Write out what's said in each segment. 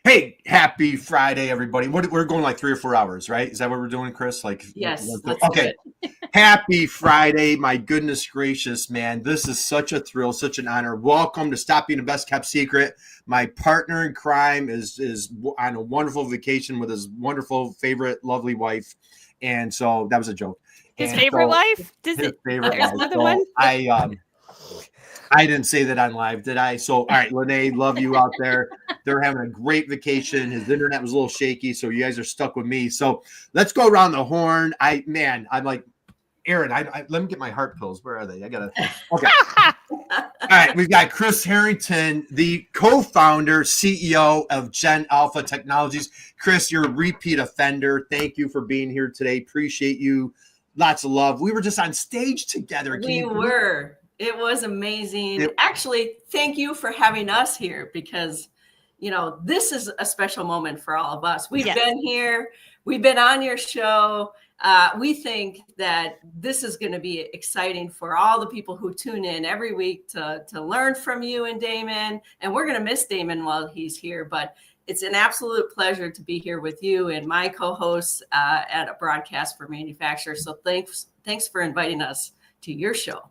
Hey, happy Friday, everybody. We're going like 3 or 4 hours, right? Is that what we're doing, Kris? Like, yes. Okay. Happy Friday. My goodness gracious, man. This is such a thrill, such an honor. Welcome to Stop Being the Best Kept Secret. My partner in crime is on a wonderful vacation with his wonderful, favorite, lovely wife. And so that was a joke. His favorite wife? His favorite wife. Another one? I didn't say that on live, did I? So, all right, Lene, love you out there. They're having a great vacation. His internet was a little shaky, so you guys are stuck with me. So let's go around the horn. I'm like, Erin, let me get my heart pills. Where are they? Okay. All right, we've got Kris Harrington, the co-founder, CEO of Gen Alpha Technologies. Kris, you're a repeat offender. Thank you for being here today. Appreciate you. Lots of love. We were just on stage together. We were. It was amazing. Actually, thank you for having us here because, this is a special moment for all of us. We've been here. We've been on your show. We think that this is going to be exciting for all the people who tune in every week to learn from you and Damon. And we're going to miss Damon while he's here, but it's an absolute pleasure to be here with you and my co-hosts at a broadcast for manufacturers. So thanks for inviting us to your show.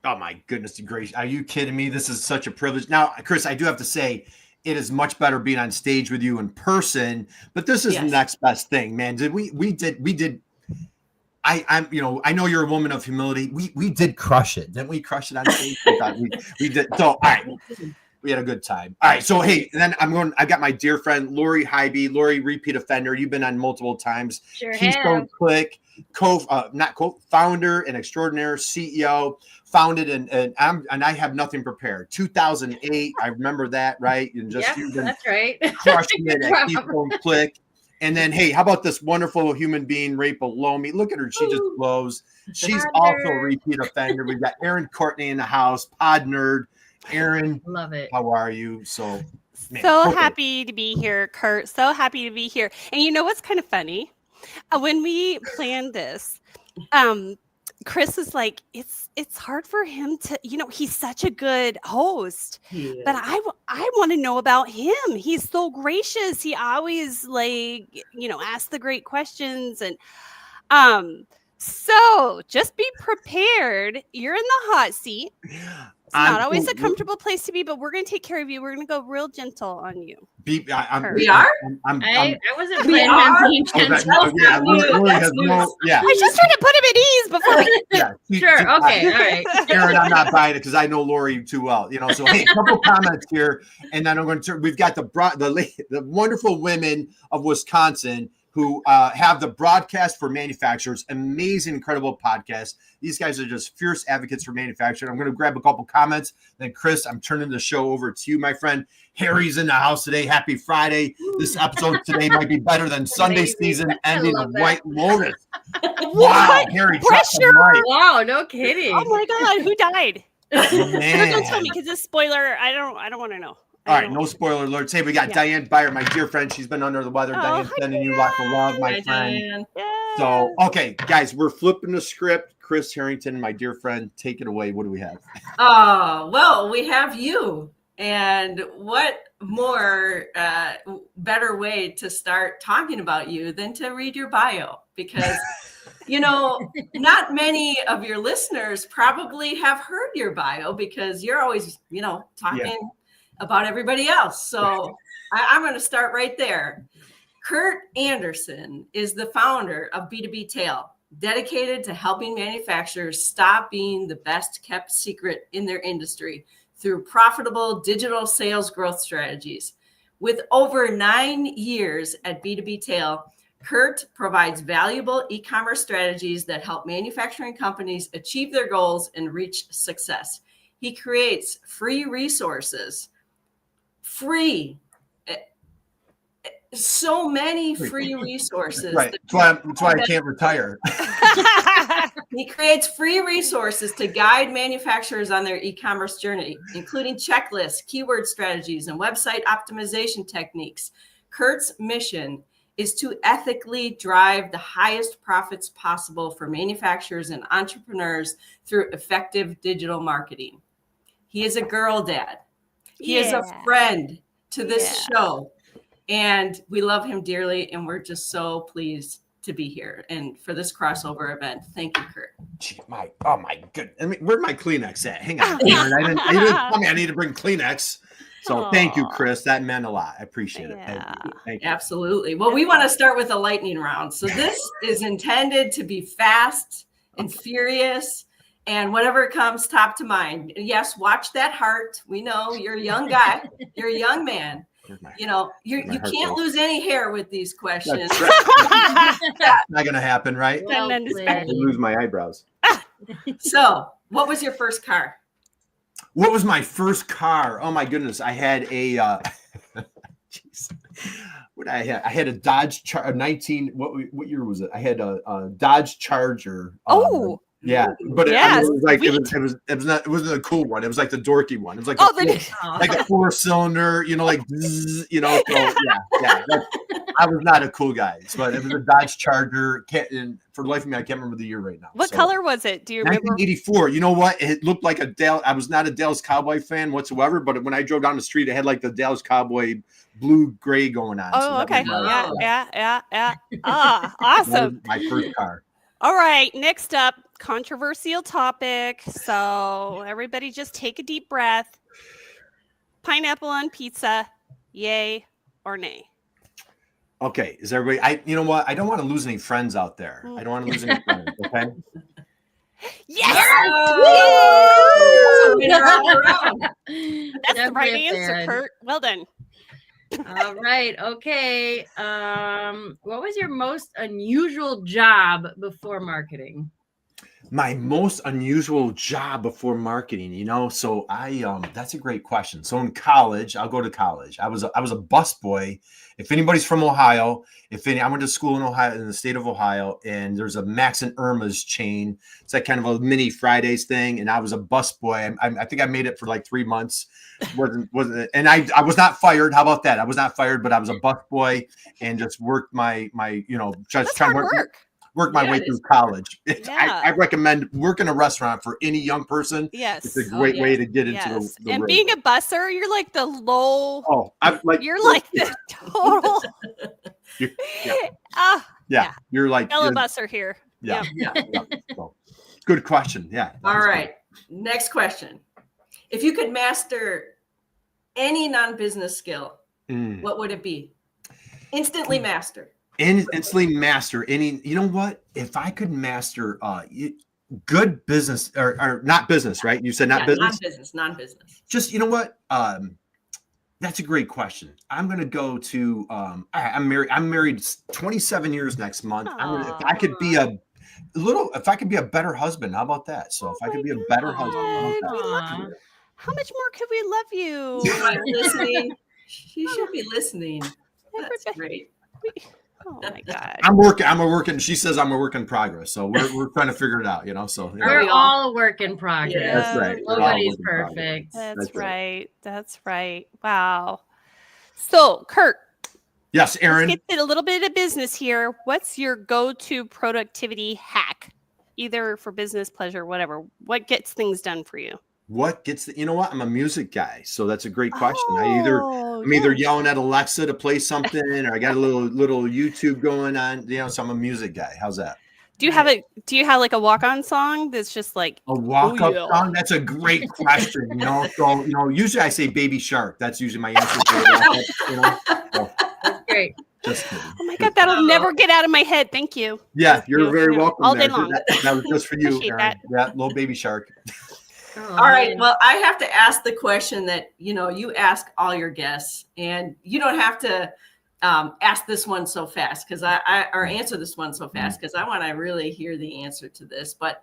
Oh my goodness gracious. Are you kidding me? This is such a privilege. Now, Kris, I do have to say it is much better being on stage with you in person, but this is the next best thing, man. We did. I know you're a woman of humility. We did crush it. Didn't we crush it on stage? we did. So, all right. We had a good time. All right. So, hey, then I got my dear friend, Lori Highby. Lori, repeat offender. You've been on multiple times. Sure Keystone Click, founder and extraordinaire CEO, founded and I have nothing prepared. 2008. I remember that, right? And that's right. Crushing it at Keystone Click. And then, hey, how about this wonderful human being right below me? Look at her. She just glows. She's also a repeat offender. We've got Erin Courtenay in the house, pod nerd. Erin, love it. How are you? Happy to be here, Curt. So happy to be here. And you know what's kind of funny? When we planned this, Kris is like, it's hard for him to, he's such a good host, but I want to know about him. He's so gracious. He always asks the great questions. And so just be prepared. You're in the hot seat. It's not always a comfortable place to be, but we're going to take care of you. We're going to go real gentle on you. We are? I wasn't planning on being gentle. I was just trying to put him at ease before Sure. Okay. All right. Erin, I'm not buying it because I know Lori too well. So, hey, a couple comments here. And then I'm going to we've got the wonderful women of Wisconsin who have the Broadcast for Manufacturers, amazing, incredible podcast. These guys are just fierce advocates for manufacturing. I'm going to grab a couple comments. Then, Kris, I'm turning the show over to you, my friend. Harry's in the house today. Happy Friday. This episode today might be better than Sunday season ending of White Lotus. Wow, Harry. Pressure. Wow, no kidding. Oh, my God. Who died? Man. Don't tell me because this spoiler, I don't want to know. All right, no spoiler alerts. Hey, we got Diane Byer, my dear friend. She's been under the weather. Diane, sending you lots of love, my friend. So, okay, guys, we're flipping the script. Kris Harrington, my dear friend, take it away. What do we have? Well, we have you. And what more better way to start talking about you than to read your bio? Because, not many of your listeners probably have heard your bio because you're always, talking about everybody else. So I'm going to start right there. Curt Anderson is the founder of B2B Tail, dedicated to helping manufacturers stop being the best kept secret in their industry through profitable digital sales growth strategies. With over 9 years at B2B Tail, Curt provides valuable e-commerce strategies that help manufacturing companies achieve their goals and reach success. He creates free resources. So many free resources. Right. That's why I can't retire. He creates free resources to guide manufacturers on their e-commerce journey, including checklists, keyword strategies, and website optimization techniques. Curt's mission is to ethically drive the highest profits possible for manufacturers and entrepreneurs through effective digital marketing. He is a girl dad. He is a friend. to this show. And we love him dearly. And we're just so pleased to be here and for this crossover event. Thank you, Curt. Gee, oh my goodness. I mean, where'd my Kleenex at? Hang on. Erin. I didn't tell me I need to bring Kleenex. So thank you, Kris. That meant a lot. I appreciate it. Thank you. Absolutely. Well, we want to start with a lightning round. So this is intended to be fast and furious and whatever comes top to mind. Yes, watch that heart. We know you're a young guy. You're a young man. You know, you can't lose any hair with these questions. Right. Not going to happen, right? Well, I lose my eyebrows. So what was your first car? What was my first car? Oh my goodness. I had a, what I had a Dodge Charger, 19, what year was it? I had a Dodge Charger. Yeah, but it was like it wasn't a cool one. It was like the dorky one. It was like like a 4-cylinder, like So I was not a cool guy, but it was a Dodge Charger. And for the life of me, I can't remember the year right now. What color was it? Do you remember? 1984. You know what? It looked like a Dallas. I was not a Dallas Cowboy fan whatsoever, but when I drove down the street, it had like the Dallas Cowboy blue-gray going on. Oh, okay. Yeah. Awesome. My first car. All right, next up, controversial topic. So everybody just take a deep breath. Pineapple on pizza, yay or nay? Okay, is everybody? You know what? I don't want to lose any friends out there. I don't want to lose any friends. Okay. Yes! That's the right answer, Curt. Well done. All right. Okay. What was your most unusual job before marketing? My most unusual job before marketing, so that's a great question. So in college, I'll go to college. I was a busboy. If anybody's from Ohio, I went to school in Ohio, in the state of Ohio, and there's a Max and Irma's chain. It's like kind of a mini Fridays thing. And I was a busboy. I think I made it for like 3 months. Wasn't and I was not fired. How about that? I was not fired, but I was a busboy and just worked my just trying to work my way through college. I recommend working a restaurant for any young person. Yes. It's a great way to get into the and road. being a busser, you're like the low. Oh, I'm like you're like the total. You're like yellow busser here. Yeah. So, good question. Yeah. All right. Next question. If you could master any non-business skill, what would it be? Instantly master. Instantly master any. You know what? If I could master good business or not business, right? You said not business. Non-business. Just what? That's a great question. I'm going to go to. I'm married 27 years next month. If I could be a better husband, how about that? So if I could be a better husband, how much more could we love you? Listening. She should be listening. That's great. Oh my God. I'm working. She says I'm a work in progress. So we're trying to figure it out, So we're all a work in progress. Yeah. That's right. Nobody's perfect. That's right. That's right. Wow. So Curt. Yes, Erin. Let's get a little bit of business here. What's your go-to productivity hack? Either for business, pleasure, whatever. What gets things done for you? What gets I'm a music guy, so that's a great question. I'm either yelling at Alexa to play something, or I got a little YouTube going on. So I'm a music guy. How's that? Do you have like a walk-on song that's just like a walk-up song? That's a great question. So usually I say Baby Shark. That's usually my answer to it. So, that's great. Just kidding. Oh my God, that'll never get out of my head. Thank you. Yeah, you're very welcome. All day long. That was just for you, Erin. That. Yeah, little Baby Shark. All right. Well, I have to ask the question that, you ask all your guests, and you don't have to ask this one so fast or answer this one so fast because I want to really hear the answer to this. But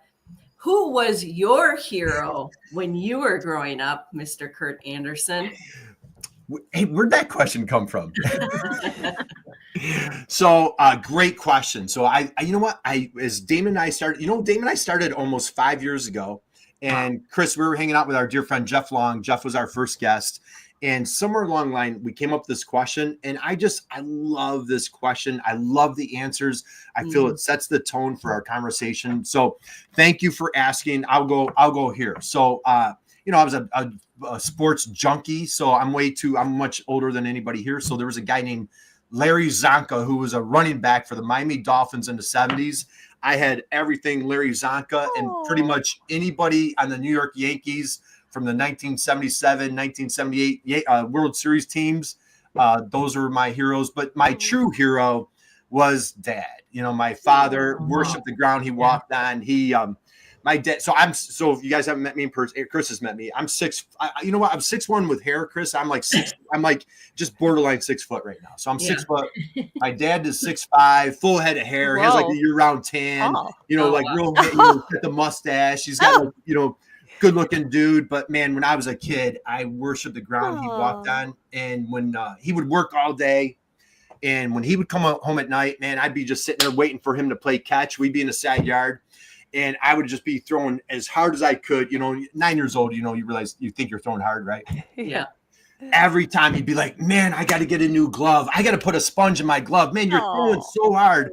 who was your hero when you were growing up, Mr. Curt Anderson? Hey, where'd that question come from? So, great question. So as Damon and I started almost 5 years ago. And Kris, we were hanging out with our dear friend, Jeff Long. Jeff was our first guest. And somewhere along the line, we came up with this question. And I love this question. I love the answers. I feel it sets the tone for our conversation. So thank you for asking. I'll go here. So I was a sports junkie. So I'm much older than anybody here. So there was a guy named Larry Zonka, who was a running back for the Miami Dolphins in the 70s. I had everything Larry Zonka and pretty much anybody on the New York Yankees from the 1977, 1978 World Series teams. Those were my heroes. But my true hero was Dad. My father worshiped the ground he walked on. My dad. So if you guys haven't met me in person, Kris has met me. I'm 6. You know what? I'm 6'1" with hair, Kris. I'm like 6. I'm like just borderline 6 foot right now. So I'm 6 foot. My dad is 6'5", full head of hair. He has like a year-round tan. Real. Get the mustache. He's got good looking dude. But man, when I was a kid, I worshiped the ground he walked on. And when he would work all day, and when he would come home at night, man, I'd be just sitting there waiting for him to play catch. We'd be in the side yard. And I would just be throwing as hard as I could. 9 years old, you realize you think you're throwing hard, right? Yeah. Every time he'd be like, man, I got to get a new glove. I got to put a sponge in my glove. Man, you're throwing so hard.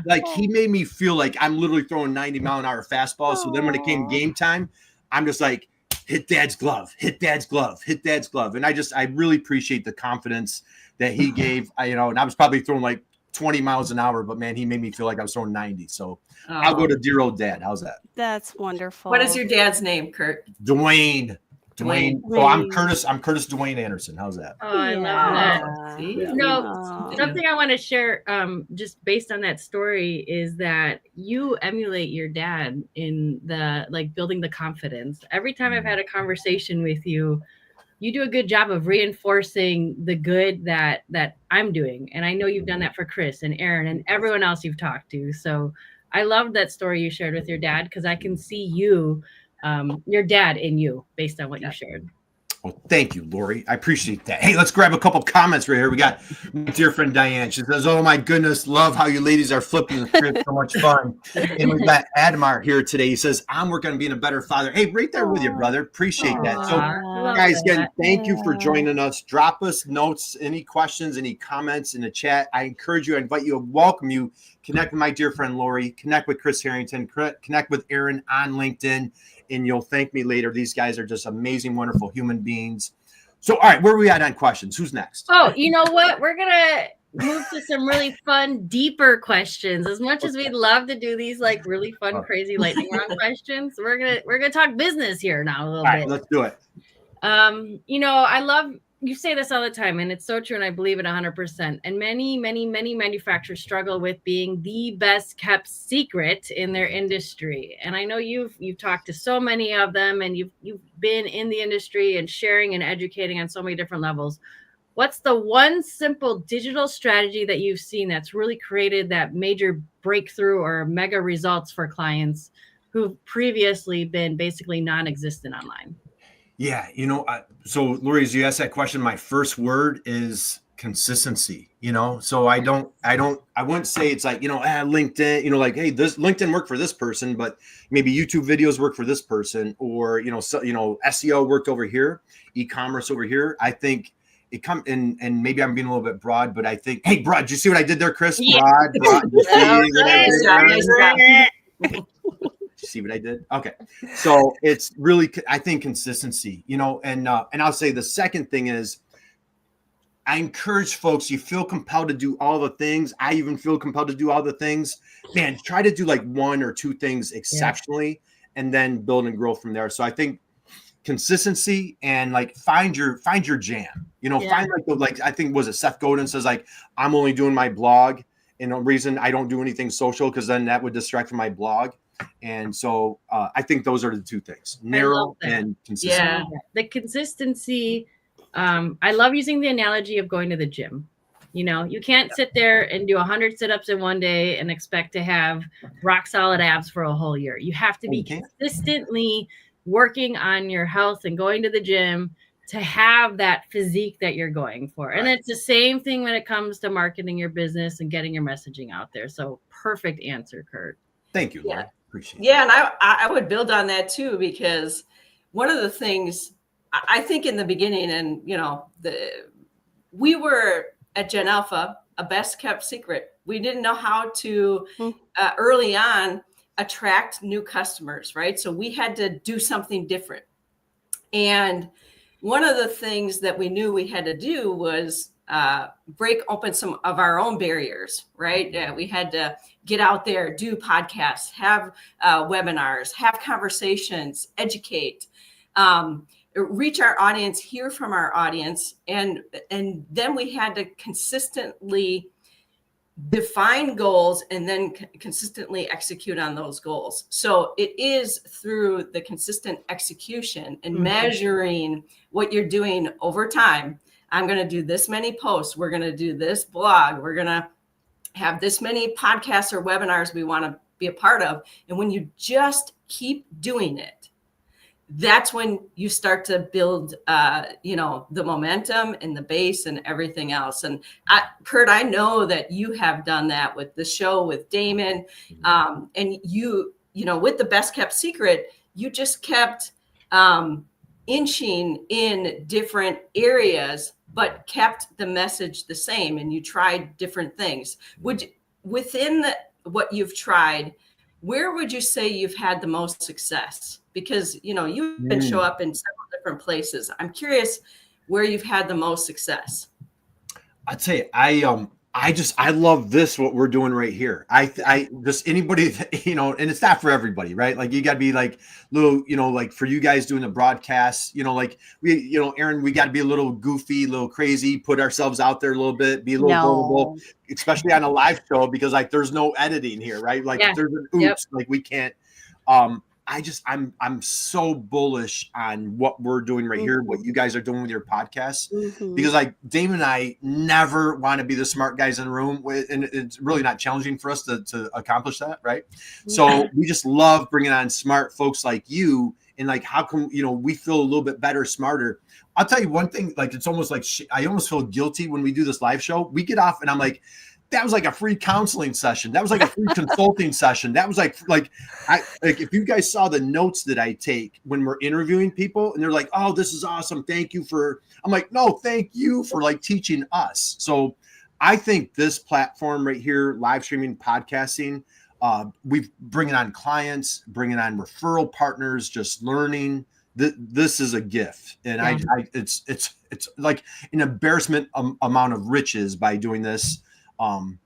Like he made me feel like I'm literally throwing 90-mile-an-hour fastballs. So then when it came game time, I'm just like, hit Dad's glove, hit Dad's glove, hit Dad's glove. And I really appreciate the confidence that he gave. And I was probably throwing like 20 miles an hour, but man, he made me feel like I was throwing 90. So I'll go to dear old Dad. How's that? That's wonderful. What is your dad's name, Curt? Dwayne. So I'm Curtis Dwayne Anderson. How's that? Oh, I love that. Something I want to share, just based on that story, is that you emulate your dad in the building the confidence. Every time I've had a conversation with you, you do a good job of reinforcing the good that I'm doing. And I know you've done that for Kris and Erin and everyone else you've talked to. So I love that story you shared with your dad, because I can see you, your dad in you based on what you shared. Well, thank you, Lori. I appreciate that. Hey, let's grab a couple comments right here. We got my dear friend Diane. She says, oh my goodness, love how you ladies are flipping the script. So much fun. And we got Admar here today. He says, I'm working on being a better father. Hey, right there with you, brother. Appreciate that. So guys, again, thank you for joining us. Drop us notes, any questions, any comments in the chat. I encourage you, I invite you, welcome you. Connect with my dear friend Lori. Connect with Kris Harrington. Connect with Erin on LinkedIn. And you'll thank me later. These guys are just amazing, wonderful human beings. So, all right, where are we at on questions? Who's next? Oh, you know what? We're going to move to some really fun, deeper questions. As much as we'd love to do these really fun, crazy lightning round questions, we're gonna talk business here now a little bit. All right, let's do it. I love, you say this all the time, and it's so true, and I believe it 100%. And many, many, many manufacturers struggle with being the best kept secret in their industry. And I know you've talked to so many of them, and you've been in the industry and sharing and educating on so many different levels. What's the one simple digital strategy that you've seen that's really created that major breakthrough or mega results for clients who've previously been basically non-existent online? Yeah, so Lori, as you asked that question, my first word is consistency. So I wouldn't say it's like, LinkedIn, hey, this LinkedIn worked for this person, but maybe YouTube videos work for this person, or SEO worked over here, eCommerce over here. I think it comes in, and maybe I'm being a little bit broad, but I think, hey, broad, did you see what I did there, Kris? Yeah. Broad. See what I did? Okay. So it's really, I think, consistency, and I'll say the second thing is I encourage folks, you feel compelled to do all the things. I even feel compelled to do all the things. Man, try to do like one or two things exceptionally and then build and grow from there. So I think consistency and find your jam, find I think, was it Seth Godin says I'm only doing my blog. And the reason I don't do anything social, because then that would distract from my blog. And so I think those are the two things, narrow and consistent. Yeah, the consistency. I love using the analogy of going to the gym. You can't sit there and do 100 sit-ups in one day and expect to have rock solid abs for a whole year. You have to be consistently working on your health and going to the gym to have that physique that you're going for. And it's the same thing when it comes to marketing your business and getting your messaging out there. So perfect answer, Curt. Thank you, Laura. Appreciate it. Yeah, and I would build on that too, because one of the things I think in the beginning, and we were at Gen Alpha a best kept secret. We didn't know how to early on attract new customers, right? So we had to do something different. And one of the things that we knew we had to do was break open some of our own barriers, right? We had to get out there, do podcasts, have webinars, have conversations, educate, reach our audience, hear from our audience. And then we had to consistently define goals and then consistently execute on those goals. So it is through the consistent execution and measuring what you're doing over time. I'm going to do this many posts. We're going to do this blog. We're going to have this many podcasts or webinars we want to be a part of. And when you just keep doing it, that's when you start to build, the momentum and the base and everything else. And Curt, I know that you have done that with the show with Damon, and you with the Best Kept Secret, you just kept inching in different areas, but kept the message the same. And you tried different things. Within what you've tried, where would you say you've had the most success? Because, you can show up in several different places. I'm curious where you've had the most success. I'd say I love this, what we're doing right here. I just anybody that, and it's not for everybody, right? Like you gotta be like little, like for you guys doing the broadcast, like we, Erin, we gotta be a little goofy, a little crazy, put ourselves out there a little bit, be a little vulnerable, especially on a live show, because like there's no editing here, right? Like if there's an oops, like we can't, I'm so bullish on what we're doing right here, what you guys are doing with your podcast, because like Damon and I never want to be the smart guys in the room, and it's really not challenging for us to accomplish that, right? So we just love bringing on smart folks like you, and like how come we feel a little bit better, smarter. I'll tell you one thing, like it's almost like I almost feel guilty when we do this live show. We get off and I'm like, that was like a free counseling session. That was like a free consulting session. That was like if you guys saw the notes that I take when we're interviewing people and they're like, oh, this is awesome. Thank you I'm like, no, thank you for like teaching us. So I think this platform right here, live streaming, podcasting, we've bringing on clients, bringing on referral partners, just learning. This is a gift. And it's like an embarrassment amount of riches by doing this. When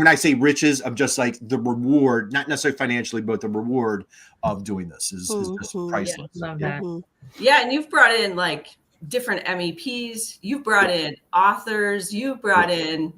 I say riches, I'm just like the reward, not necessarily financially, but the reward of doing this is just priceless. Love that. Yeah, and you've brought in like different MEPs, you've brought in authors, you've brought in,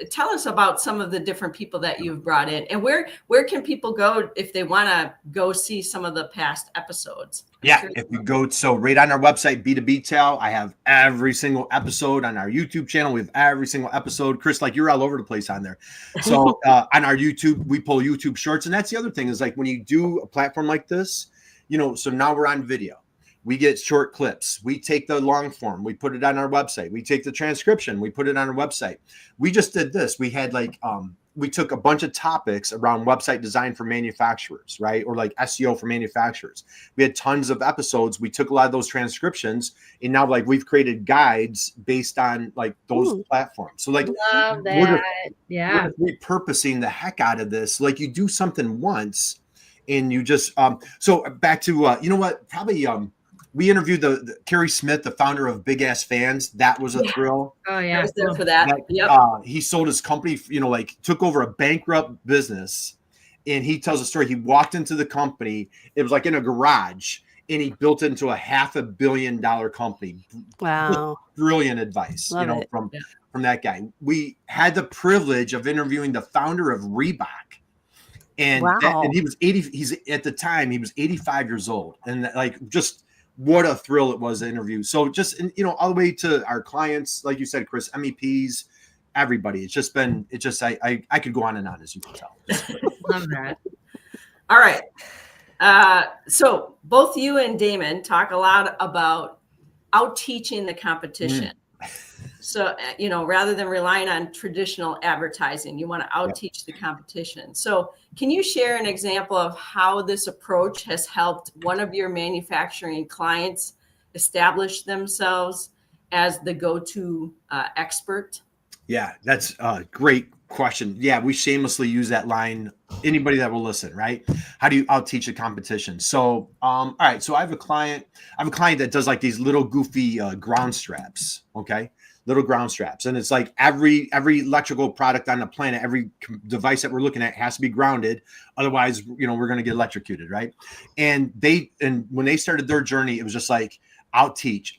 tell us about some of the different people that you've brought in, and where can people go if they want to go see some of the past episodes? Yeah, if you go, so right on our website, B2B Tell, I have every single episode. On our YouTube channel, we have every single episode. Kris, like you're all over the place on there. So on our YouTube, we pull YouTube shorts. And that's the other thing is like when you do a platform like this, so now we're on video. We get short clips. We take the long form. We put it on our website. We take the transcription. We put it on our website. We just did this. We had like, we took a bunch of topics around website design for manufacturers, right? Or like SEO for manufacturers. We had tons of episodes. We took a lot of those transcriptions and now like we've created guides based on like those platforms. So like, love that. We're repurposing the heck out of this. Like you do something once and you just, so back to, probably, we interviewed the Carrie Smith, the founder of Big Ass Fans. That was a thrill. Oh yeah, I was there for that. He sold his company, like took over a bankrupt business, and he tells a story. He walked into the company. It was like in a garage, and he built it into a $500 million company. Wow, brilliant advice, Love from that guy. We had the privilege of interviewing the founder of Reebok. And, and he was 80. He's at the time he was 85 years old, and like just. What a thrill it was to interview. So just, all the way to our clients, like you said, Kris, MEPs, everybody. I could go on and on, as you can tell. Love that. All right. So both you and Damon talk a lot about out teaching the competition. So, rather than relying on traditional advertising, you want to out teach the competition. So can you share an example of how this approach has helped one of your manufacturing clients establish themselves as the go-to expert? Yeah, that's a great question. Yeah, we shamelessly use that line. Anybody that will listen, right? How do you out-teach the competition? So, all right. So I have a client that does like these little goofy ground straps. Okay. Little ground straps. And it's like every electrical product on the planet, every device that we're looking at has to be grounded. Otherwise, we're going to get electrocuted. Right. And when they started their journey, it was just like, out-teach,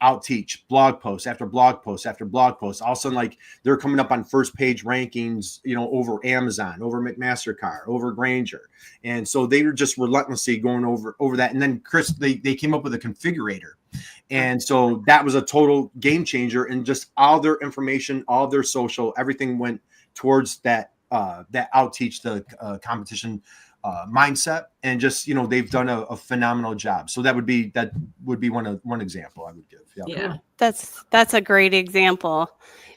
blog post after blog post after blog post. All of a sudden, like they're coming up on first page rankings, over Amazon, over McMaster-Carr, over Granger. And so they were just relentlessly going over that. And then Kris, they came up with a configurator. And so that was a total game changer. And just all their information, all their social, everything went towards that out-teach the competition mindset, and just they've done a phenomenal job. So that would be one example I would give. Yeah. That's a great example.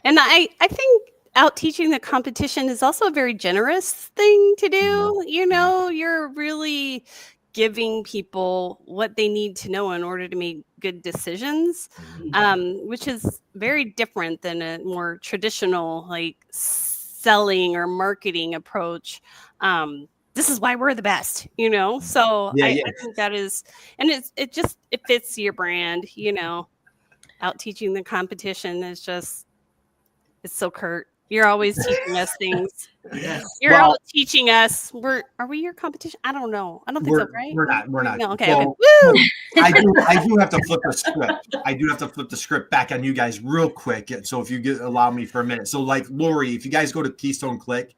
And I think out teaching the competition is also a very generous thing to do. You're really giving people what they need to know in order to make good decisions, which is very different than a more traditional like selling or marketing approach. This is why we're the best, So I think that is, and it fits your brand, out teaching the competition is just, it's so Curt. You're always teaching us things. Yes. You're all teaching us. Are we your competition? I don't know. I don't think so, right? We're not. No, okay. Well, Woo! I do have to flip the script. I do have to flip the script back on you guys real quick. So if you allow me for a minute. So like Lori, if you guys go to Keystone Click,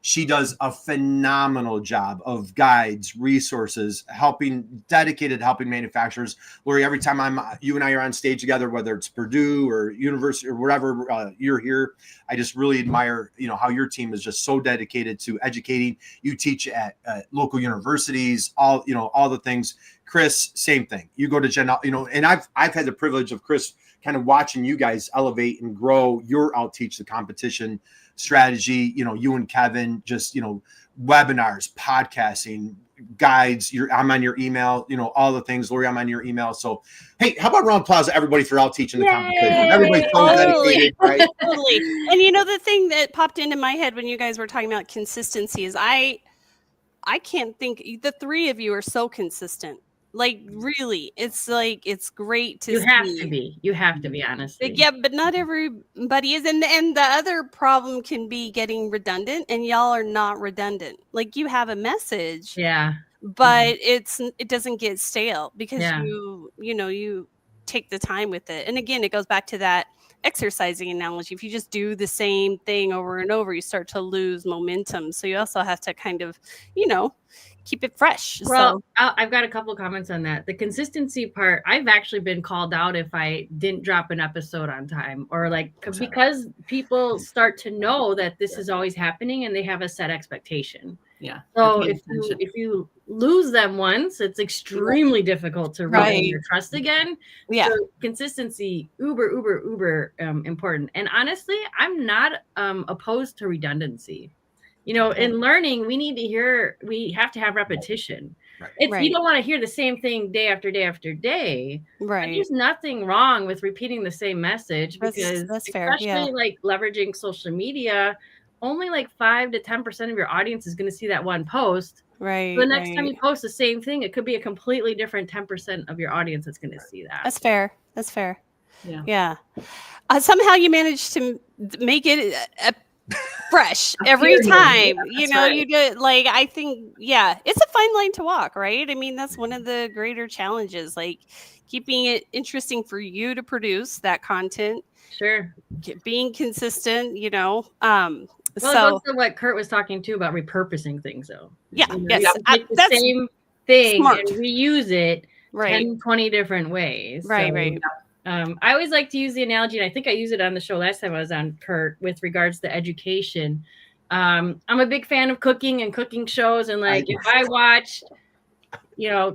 she does a phenomenal job of guides, resources, helping manufacturers. Lori, every time you and I are on stage together, whether it's Purdue or university or wherever you're here, I just really admire, how your team is just so dedicated to educating. You teach at local universities, all the things. Kris, same thing. You go to and I've had the privilege of Kris kind of watching you guys elevate and grow your out-teach the competition strategy. You and Kevin just, webinars, podcasting, guides. I'm on your email, all the things. Lori, I'm on your email. So, hey, how about round of applause to everybody for out-teaching the competition? Everybody's so dedicated, right? Totally. And the thing that popped into my head when you guys were talking about consistency is I can't think, the three of you are so consistent. Like really, it's like, it's great to see. You have to be, honestly. Yeah, but not everybody is. And the other problem can be getting redundant, and y'all are not redundant. Like you have a message. Yeah. But it doesn't get stale because you take the time with it. And again, it goes back to that exercising analogy. If you just do the same thing over and over, you start to lose momentum. So you also have to kind of, keep it fresh. Well, I've got a couple comments on that. The consistency part, I've actually been called out if I didn't drop an episode on time, or because people start to know that this is always happening and they have a set expectation. Yeah. So if you lose them once, it's extremely difficult to regain your trust again. Yeah. So consistency, uber important. And honestly, I'm not opposed to redundancy. In learning, we have to have repetition. Right. You don't want to hear the same thing day after day after day. Right. There's nothing wrong with repeating the same message, because that's fair. Especially like leveraging social media, only like 5 to 10% of your audience is going to see that one post. Right. So the next time you post the same thing, it could be a completely different 10% of your audience that's going to see that. That's fair. Yeah. Somehow you managed to make it fresh every time. You do it. Like, I think, it's a fine line to walk, right? I mean, that's one of the greater challenges, like keeping it interesting for you to produce that content. Sure. Being consistent, Well, it goes to what Curt was talking to about repurposing things, though. Yeah. Yes. That's the same thing and reuse it 10, 20 different ways. Right. I always like to use the analogy, and I think I used it on the show last time I was on, Curt, with regards to education. I'm a big fan of cooking and cooking shows, and if I watched,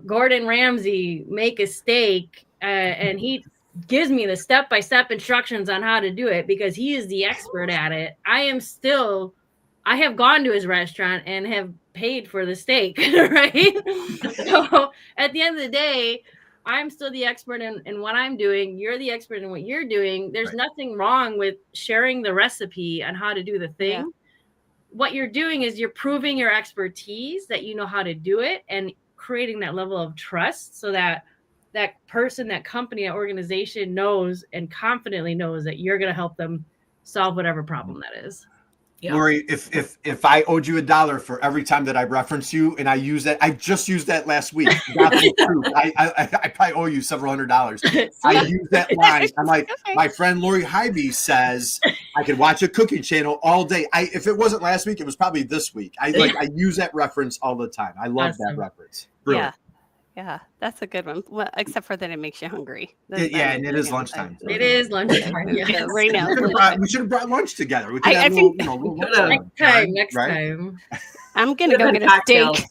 Gordon Ramsay make a steak, and he gives me the step-by-step instructions on how to do it because he is the expert at it, I have gone to his restaurant and have paid for the steak, right? So at the end of the day, I'm still the expert in what I'm doing. You're the expert in what you're doing. There's nothing wrong with sharing the recipe on how to do the thing. what you're doing is you're proving your expertise, that you know how to do it, and creating that level of trust so that that person, that company, that organization knows and confidently knows that you're going to help them solve whatever problem that is. Yeah. Lori, if I owed you $1 for every time that I reference you, and I use that, I just used that last week. I probably owe you several $100s. I use that line. I'm like, my friend Lori Highby says I could watch a cooking channel all day. If it wasn't last week, it was probably this week. I use that reference all the time. I love that reference. Brilliant. Yeah, that's a good one. Well, except for that it makes you hungry. And it is lunchtime. It is lunchtime. Yes. Right now. We should have brought lunch together. We could have next time. I'm gonna go get a steak.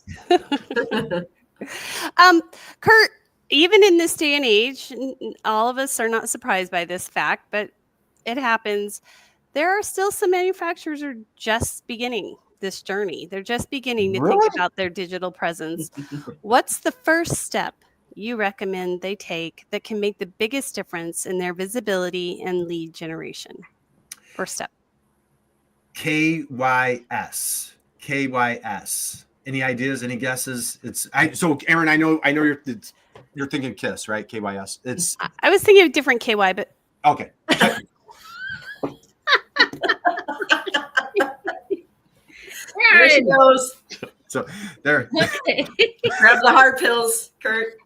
Curt, even in this day and age, all of us are not surprised by this fact, but it happens. There are still some manufacturers who are just beginning this journey. They're just beginning to think about their digital presence. What's the first step you recommend they take that can make the biggest difference in their visibility and lead generation? First step. KYS. Any ideas? Any guesses? So Erin, I know you're thinking KISS, right? KYS. I was thinking of different KY, but okay. There she goes. So there. Grab the hard pills, Curt.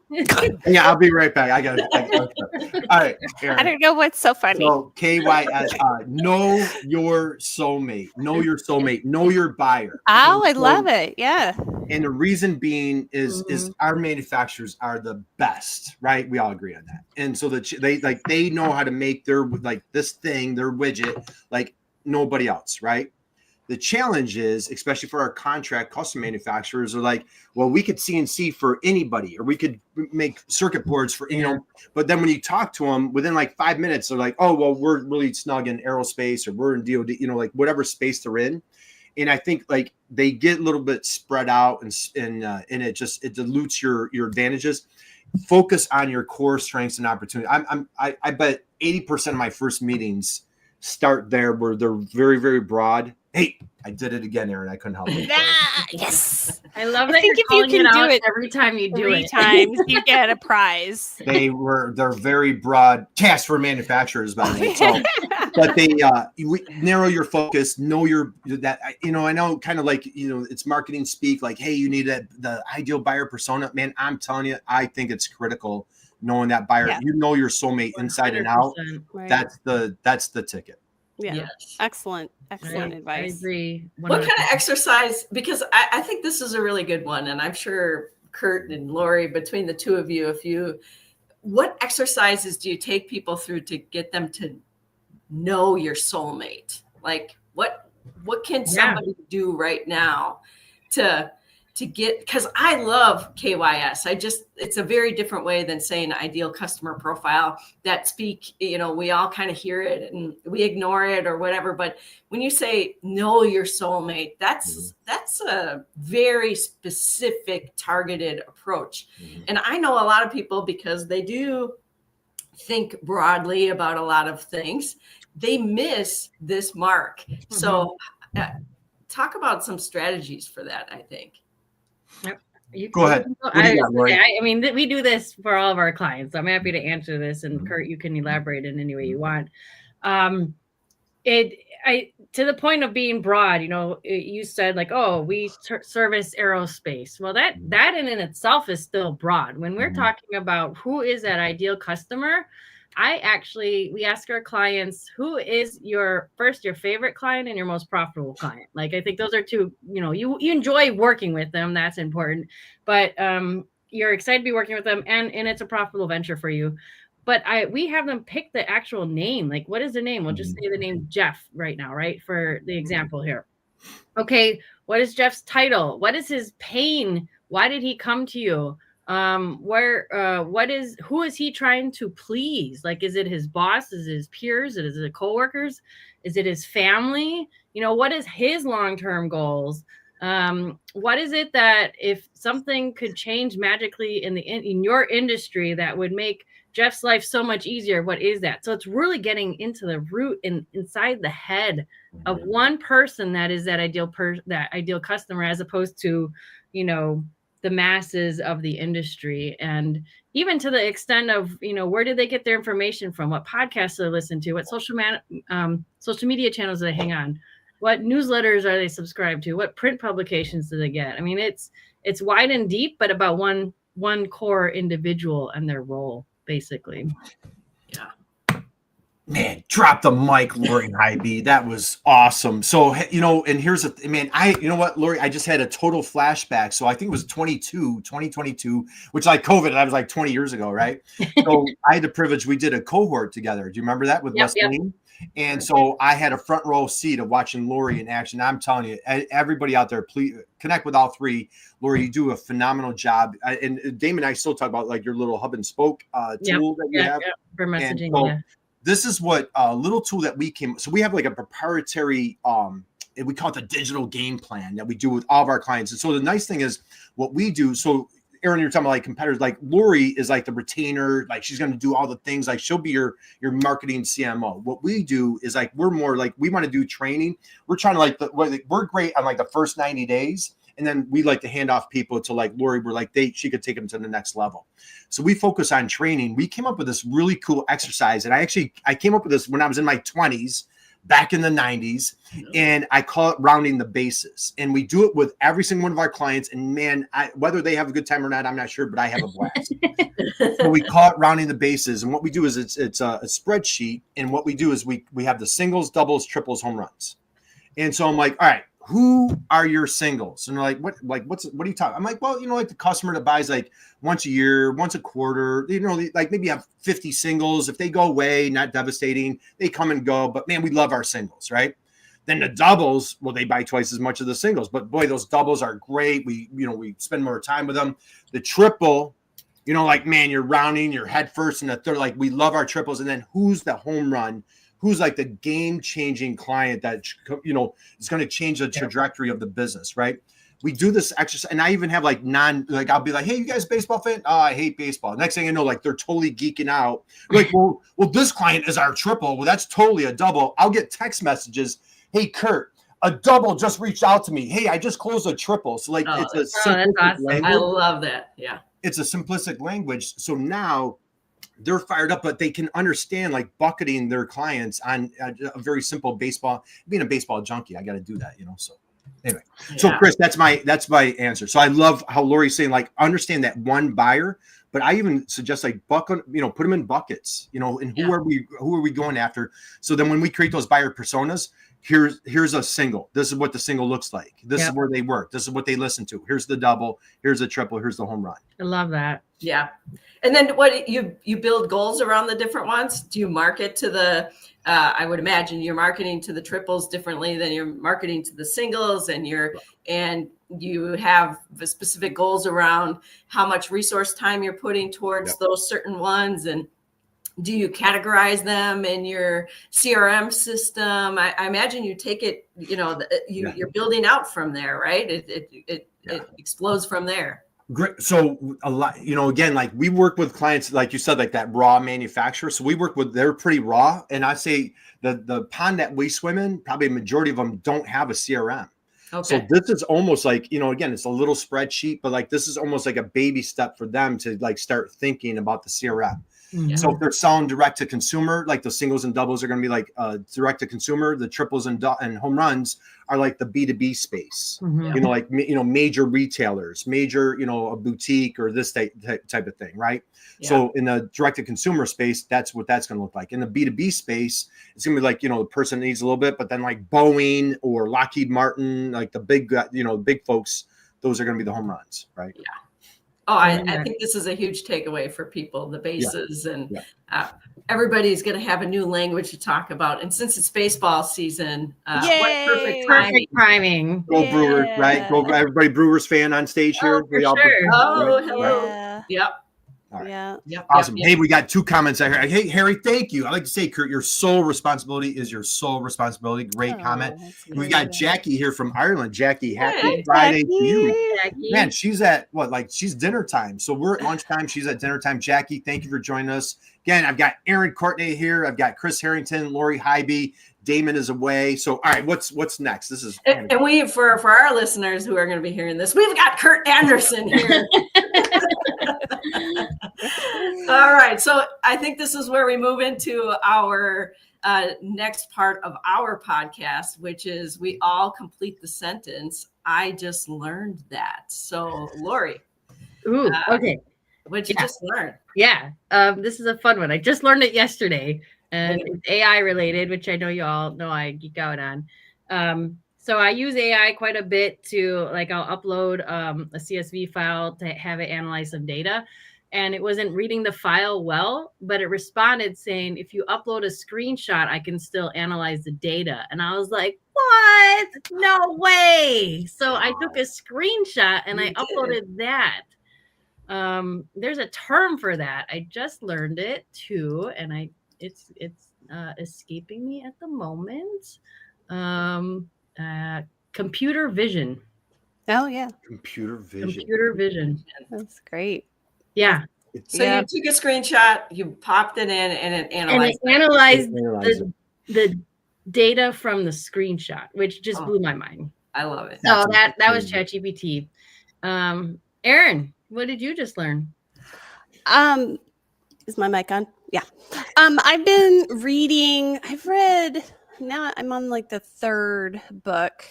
Yeah, I'll be right back. I got it. All right, Erin. I don't know what's so funny. So KYS, know your soulmate. Know your soulmate. Know your buyer. Oh, I love it. Yeah. And the reason being is our manufacturers are the best, right? We all agree on that. And so they know how to make their this thing, their widget, like nobody else, right? The challenge is, especially for our contract custom manufacturers, are like, well, we could CNC for anybody, or we could make circuit boards for, but then when you talk to them within like 5 minutes, they're like, oh, well, we're really snug in aerospace, or we're in DOD, like whatever space they're in. And I think like they get a little bit spread out and it dilutes your advantages. Focus on your core strengths and opportunity. I bet 80% of my first meetings start there, where they're very, very broad. Hey, I did it again, Erin. I couldn't help it. Yes. I love that you're calling it out every time you do it. 3 times you get a prize. They're very broad tasks for manufacturers, by the way. So, but they narrow your focus, know I know kind of like, it's marketing speak, like, hey, you need the ideal buyer persona. Man, I'm telling you, I think it's critical knowing that buyer. Yeah. You know your soulmate inside and out. Right. That's the ticket. Yeah. Yes. Excellent advice. I agree. 100%. What kind of exercise, because I think this is a really good one, and I'm sure Curt and Lori, between the two of you, what exercises do you take people through to get them to know your soulmate? Like what can somebody do right now to get, because I love KYS. It's a very different way than saying ideal customer profile that speak, we all kind of hear it and we ignore it or whatever. But when you say know your soulmate, that's a very specific targeted approach. Mm-hmm. And I know a lot of people, because they do think broadly about a lot of things, they miss this mark. Mm-hmm. So talk about some strategies for that, I think. Go ahead. I mean, we do this for all of our clients. So I'm happy to answer this, and Curt, you can elaborate in any way you want. To the point of being broad, you said like, oh, we service aerospace. Well, that in itself is still broad. When we're talking about who is that ideal customer, we ask our clients, who is your favorite client and your most profitable client? Like, I think those are two, you enjoy working with them. That's important, but you're excited to be working with them, and it's a profitable venture for you. But we have them pick the actual name. Like, what is the name? We'll just say the name Jeff right now, right? For the example here. Okay. What is Jeff's title? What is his pain? Why did he come to you? Who is he trying to please? Like, is it his boss? Is it his peers? Is it coworkers? Is it his family? What is his long-term goals? What is it that if something could change magically in your industry that would make Jeff's life so much easier? What is that? So it's really getting into the root and inside the head of one person that is that ideal customer, as opposed to, you know, the masses of the industry. And even to the extent of, you know, where did they get their information from? What podcasts do they listen to? What social media channels do they hang on? What newsletters are they subscribed to? What print publications do they get? I mean, it's wide and deep, but about one core individual and their role, basically. Yeah. Man, drop the mic, Lori Highby. That was awesome. So, you know, and here's you know what, Lori, I just had a total flashback. So I think it was 2022, which like COVID, that was like 20 years ago, right? So I had the privilege, we did a cohort together. Do you remember that with Wesleyan? And so I had a front row seat of watching Lori in action. I'm telling you, everybody out there, please connect with all three. Lori, you do a phenomenal job. And Damon and I still talk about like your little hub and spoke tool that you have. For messaging, This is what a little tool that so we have like a proprietary, we call it the digital game plan that we do with all of our clients. And so the nice thing is what we do. So Erin, you're talking about like competitors, like Lori is like the retainer, like she's going to do all the things, like she'll be your marketing CMO. What we do is like, we're more like, we want to do training. We're trying to we're great on like the first 90 days. And then we like to hand off people to like Lori, we're like, she could take them to the next level. So we focus on training. We came up with this really cool exercise. And I came up with this when I was in my 20s, back in the 90s. And I call it rounding the bases. And we do it with every single one of our clients. And man, whether they have a good time or not, I'm not sure, but I have a blast. So we call it rounding the bases. And what we do is it's a spreadsheet. And what we do is we have the singles, doubles, triples, home runs. And so I'm like, all right, who are your singles? And they're like, what are you talking? I'm like, well, you know, like the customer that buys like once a year, once a quarter, you know, like maybe you have 50 singles. If they go away, not devastating, they come and go, but man, we love our singles, right? Then the doubles, well, they buy twice as much of the singles, but boy, those doubles are great. We spend more time with them. The triple, you know, like, man, you're rounding your head first and the third, like we love our triples. And then who's the home run? Who's like the game-changing client that, you know, is going to change the trajectory of the business, right? We do this exercise, and I even have like I'll be like, hey, you guys baseball fan? Oh, I hate baseball. Next thing I know, like they're totally geeking out. Like, well, this client is our triple. Well, that's totally a double. I'll get text messages. Hey, Curt, a double just reached out to me. Hey, I just closed a triple. So like, it's a simplistic awesome. language. I love that. Yeah. It's a simplistic language. So now they're fired up, but they can understand like bucketing their clients on a very simple baseball. Being a baseball junkie, I got to do that, you know. So anyway, So Kris, that's my answer. So I love how Lori's saying like understand that one buyer, but I even suggest like put them in buckets, you know, and who are we going after? So then when we create those buyer personas, here's a single. This is what the single looks like. This is where they work. This is what they listen to. Here's the double. Here's the triple. Here's the home run. I love that. Yeah. And then what you build goals around the different ones? Do you market to the, I would imagine you're marketing to the triples differently than you're marketing to the singles, and you have the specific goals around how much resource time you're putting towards those certain ones. And do you categorize them in your CRM system? I imagine you take it, you know, you're building out from there, right? It explodes from there. Great. So a lot, you know, again, like we work with clients, like you said, like that raw manufacturer. So we work with, they're pretty raw. And I say the pond that we swim in, probably a majority of them don't have a CRM. Okay. So this is almost like, you know, again, it's a little spreadsheet, but like, this is almost like a baby step for them to like start thinking about the CRM. Mm-hmm. So if they're selling direct to consumer, like the singles and doubles are going to be like direct to consumer, the triples and home runs are like the B2B space, you know, like, you know, major retailers, major, you know, a boutique or this type of thing. Right. Yeah. So in the direct to consumer space, that's what that's going to look like. In the B2B space, it's going to be like, you know, the person needs a little bit, but then like Boeing or Lockheed Martin, like the big, you know, big folks, those are going to be the home runs. Right. Yeah. Oh, I think this is a huge takeaway for people, the bases, and everybody's going to have a new language to talk about. And since it's baseball season, what perfect timing. Go Brewers, right? Go everybody Brewers fan on stage here. Oh, for sure. Hello. Yeah. All right. Yeah. Yep, Awesome. yep, Hey, yep. we got 2 comments out here. Hey, Harry, thank you. I like to say, Curt, your sole responsibility is your sole responsibility. Great comment. Oh, that's We've great. got Jackie here from Ireland. Jackie, happy Hey. Friday to you. Jackie. Man, she's at what? Like she's dinner time. So we're at lunchtime. She's at dinner time. Jackie, thank you for joining us. Again, I've got Erin Courtenay here. I've got Kris Harrington, Lori Highby. Damon is away. So all right, what's next? This is And we, for our listeners who are going to be hearing this, we've got Curt Anderson here. All right. So I think this is where we move into our next part of our podcast, which is we all complete the sentence. I just learned that. So Lori. Ooh, okay. What'd you just learn? Yeah. This is a fun one. I just learned it yesterday, and it's AI related, which I know you all know I geek out on. So I use AI quite a bit to, like, I'll upload a CSV file to have it analyze some data. And it wasn't reading the file well, but it responded saying, if you upload a screenshot, I can still analyze the data. And I was like, what? No way. So I took a screenshot and I uploaded that. There's a term for that. I just learned it too. And it's escaping me at the moment. Computer vision. Oh yeah. computer vision. Computer vision. That's great. Yeah. So you took a screenshot, you popped it in, and it analyzed. And it analyzed Analyze the data from the screenshot, which just blew my mind. I love it. So that was ChatGPT. Erin, what did you just learn? Is my mic on? Yeah. I've been reading. Now I'm on like the 3rd book.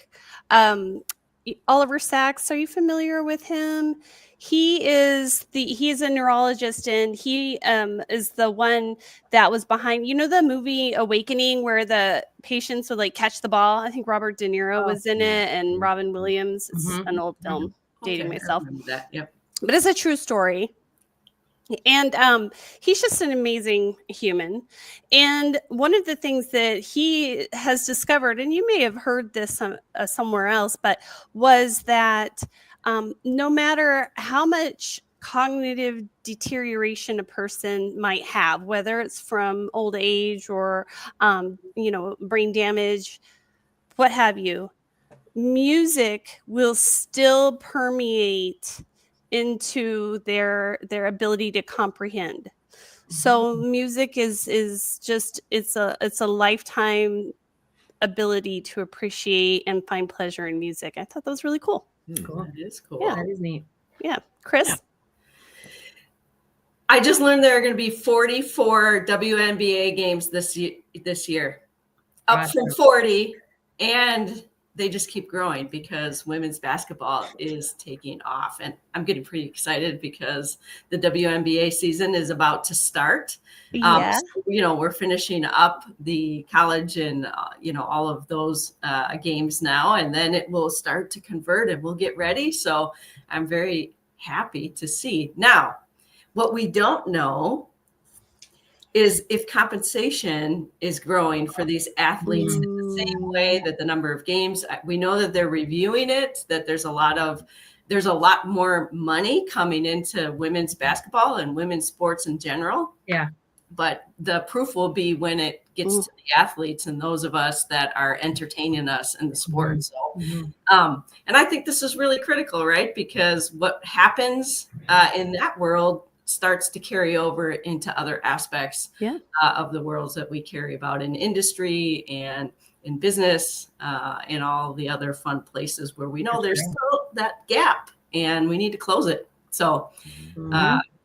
Oliver Sacks. Are you familiar with him? He is a neurologist, and he is the one that was behind, the movie Awakening, where the patients would like catch the ball. I think Robert De Niro was in it, and Robin Williams. It's an old film, dating myself. That. Yep. But it's a true story. And he's just an amazing human. And one of the things that he has discovered, and you may have heard this somewhere else, but was that no matter how much cognitive deterioration a person might have, whether it's from old age or, brain damage, what have you, music will still permeate into their ability to comprehend. So music is just it's a lifetime ability to appreciate and find pleasure in music. I thought that was really cool. Cool. That is cool. Yeah, that is neat. Yeah. Kris? Yeah. I just learned there are going to be 44 WNBA games this year. Up from 40, and they just keep growing because women's basketball is taking off. And I'm getting pretty excited because the WNBA season is about to start. Yeah. So, we're finishing up the college and, all of those games now, and then it will start to convert and we'll get ready. So I'm very happy to see. Now, what we don't know is if compensation is growing for these athletes in the same way that the number of games. We know that they're reviewing it, that there's a lot more money coming into women's basketball and women's sports in general. Yeah. But the proof will be when it gets to the athletes and those of us that are entertaining us in the sport. So, and I think this is really critical, right? Because what happens in that world starts to carry over into other aspects of the worlds that we care about in industry and in business, and all the other fun places where we know there's still that gap and we need to close it. So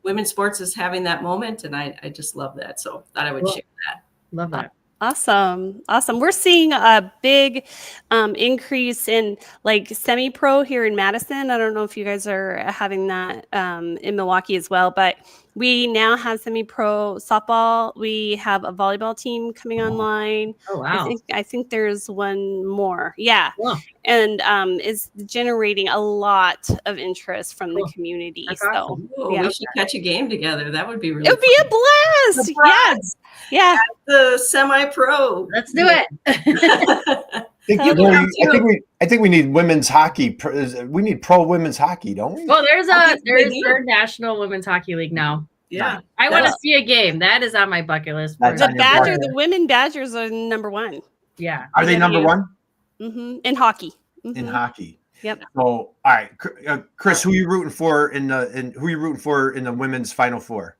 women's sports is having that moment, and I just love that. So thought I would share that. Love that. Awesome. We're seeing a big increase in like semi-pro here in Madison. I don't know if you guys are having that in Milwaukee as well, but we now have semi-pro softball. We have a volleyball team coming online. Oh, wow. I think there's one more. Yeah. Wow. And it's generating a lot of interest from the community. That's So awesome. We should catch a game together. That would be really it would be a blast. Yes. Yeah. The semi-pro. Let's do it. I think we need women's hockey. We need pro women's hockey, don't we? Well, there's third national women's hockey league now. Yeah. I want to see a game. That is on my bucket list. That's The on your Badger, bucket. the women Badgers are number one. Yeah. Are they number one In hockey? in hockey? Yep. So, all right, Kris, who are you rooting for in the women's Final Four?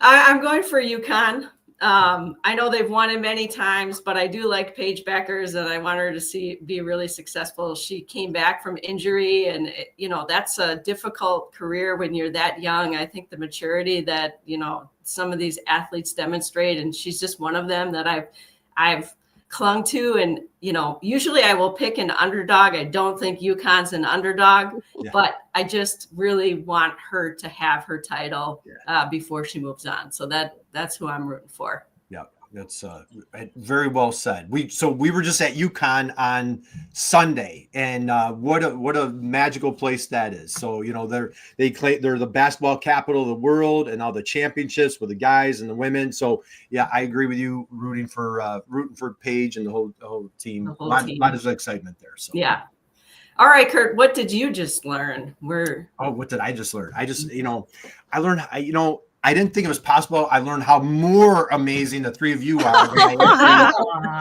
I'm going for UConn. I know they've won it many times, but I do like Paige Beckers, and I want her to be really successful. She came back from injury, and that's a difficult career when you're that young. I think the maturity that some of these athletes demonstrate, and she's just one of them that I've clung to. And usually I will pick an underdog. I don't think UConn's an underdog, but I just really want her to have her title before she moves on. So that's who I'm rooting for. Yeah, that's very well said. We were just at UConn on Sunday, and what a magical place that is. So they're the basketball capital of the world, and all the championships with the guys and the women. So yeah, I agree with you. Rooting for Paige and the whole team. A lot of excitement there. So yeah. All right, Curt, what did you just learn? What did I just learn? I just I learned I didn't think it was possible. I learned how more amazing the three of you are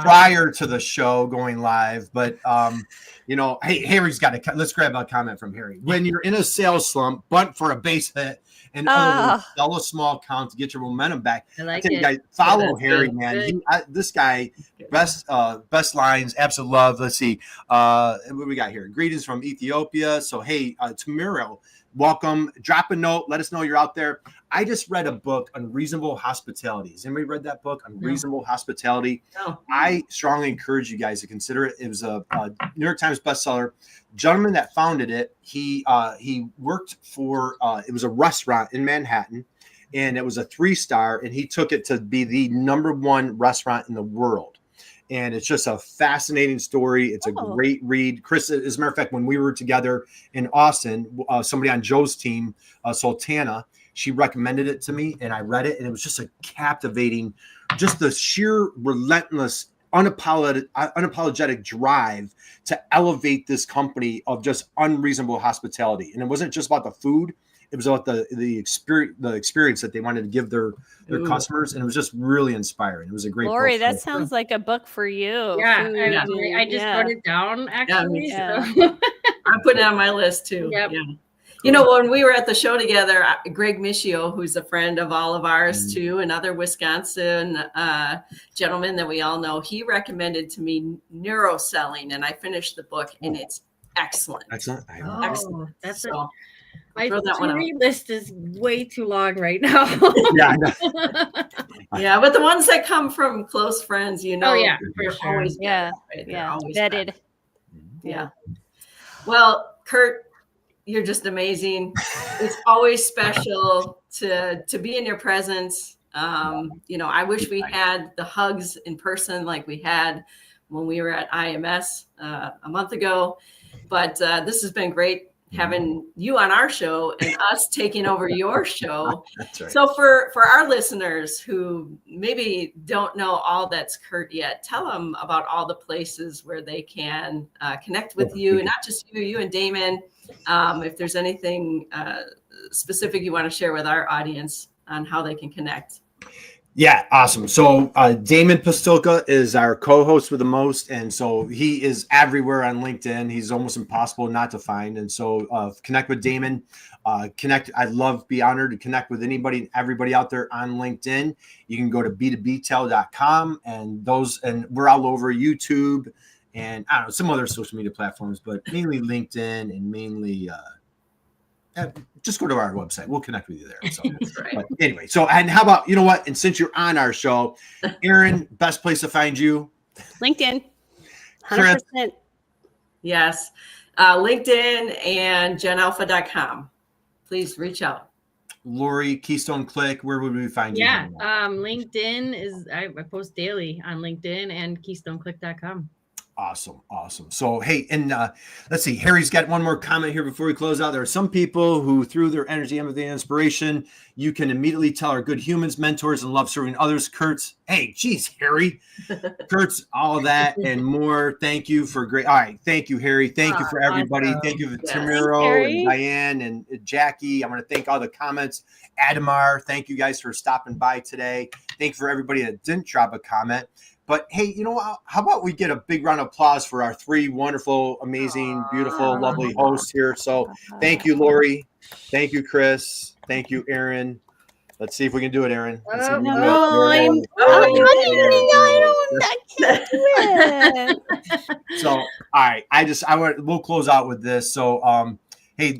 prior to the show going live. But, hey, Harry's let's grab a comment from Harry. When you're in a sales slump, bunt for a base hit and sell a small count to get your momentum back. I like it. Guys, follow Harry, man. This guy, best lines, absolute love. Let's see. What we got here? Greetings from Ethiopia. So, hey, Tamiro, welcome. Drop a note. Let us know you're out there. I just read a book, Unreasonable Hospitality. Has anybody read that book, Unreasonable Hospitality? No. I strongly encourage you guys to consider it. It was a New York Times bestseller. Gentleman that founded it, he worked for it was a restaurant in Manhattan, and it was a 3-star, and he took it to be the #1 restaurant in the world. And it's just a fascinating story. It's a great read. Kris, as a matter of fact, when we were together in Austin, somebody on Joe's team, Sultana, she recommended it to me, and I read it, and it was just a captivating, just the sheer relentless, unapologetic drive to elevate this company of just unreasonable hospitality. And it wasn't just about the food. It was about the experience that they wanted to give their customers, and it was just really inspiring. It was a great Lori, book. that sounds like a book for you. Yeah, I just wrote it down, actually. Yeah, so. I'm putting it on my list, too. Yep. Yeah. When we were at the show together, Greg Michio, who's a friend of all of ours, too, another Wisconsin gentleman that we all know, he recommended to me Neuroselling, and I finished the book, and it's excellent. Excellent. Excellent. That's so, my that to-read list is way too long right now. Yeah, yeah, but the ones that come from close friends, Oh yeah, for sure. Always yeah, always vetted. Better. Yeah. Well, Curt, you're just amazing. It's always special to be in your presence. I wish we had the hugs in person like we had when we were at IMS a month ago. But this has been great having you on our show and us taking over your show. That's right. So for our listeners who maybe don't know all that's Curt yet, tell them about all the places where they can connect with you, and not just you and Damon. If there's anything specific you want to share with our audience on how they can connect. Yeah, awesome. So Damon Pistulka is our co-host with the most, and so he is everywhere on LinkedIn. He's almost impossible not to find, and so connect with Damon. I'd be honored to connect with anybody and everybody out there on LinkedIn. You can go to b2btel.com, and we're all over YouTube and I don't know, some other social media platforms, but mainly LinkedIn and mainly just go to our website. We'll connect with you there. So, That's right. But anyway, and how about, you know what? And since you're on our show, Erin, best place to find you? LinkedIn. 100%. Yes. LinkedIn and genalpha.com. Please reach out. Lori, Keystone Click, where would we find you? LinkedIn is, I post daily on LinkedIn and keystoneclick.com. Awesome. So, hey, and let's see. Harry's got one more comment here before we close out. There are some people who, through their energy, empathy, and inspiration, you can immediately tell are good humans, mentors, and love serving others. Kurt's, hey, geez, Harry. Kurt's all of that and more. Thank you for great. All right. Thank you, Harry. Thank you for everybody. Awesome. Thank you for Yes. Tamiro and Diane and Jackie. I want to thank all the comments. Adamar, thank you guys for stopping by today. Thank you for everybody that didn't drop a comment. But hey, you know, how about we get a big round of applause for our three wonderful, amazing, beautiful, lovely hosts here. So thank you, Lori. Thank you, Kris. Thank you, Erin. Let's see if we can do it, Erin. Let's see if we can do it. I can't do it. So, all right, we'll close out with this. So, hey,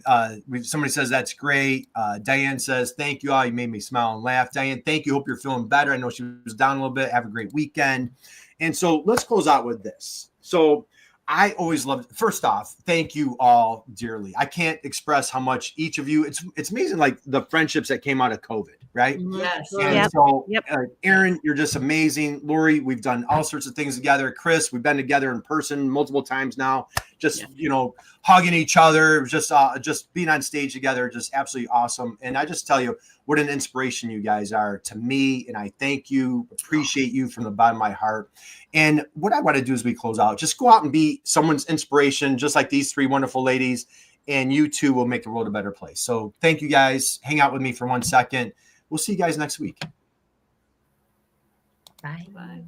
somebody says that's great. Diane says, thank you all. You made me smile and laugh. Diane, thank you. Hope you're feeling better. I know she was down a little bit. Have a great weekend. And so let's close out with this. So I always love, first off, thank you all dearly. I can't express how much each of you, it's amazing, like the friendships that came out of COVID, right? Yes. And so, Erin, you're just amazing. Lori, we've done all sorts of things together. Kris, we've been together in person multiple times now. Just, you know, hugging each other, just being on stage together, just absolutely awesome. And I just tell you what an inspiration you guys are to me. And I thank you, appreciate you from the bottom of my heart. And what I want to do as we close out, just go out and be someone's inspiration, just like these three wonderful ladies. And you too will make the world a better place. So thank you guys. Hang out with me for 1 second. We'll see you guys next week. Bye. Bye.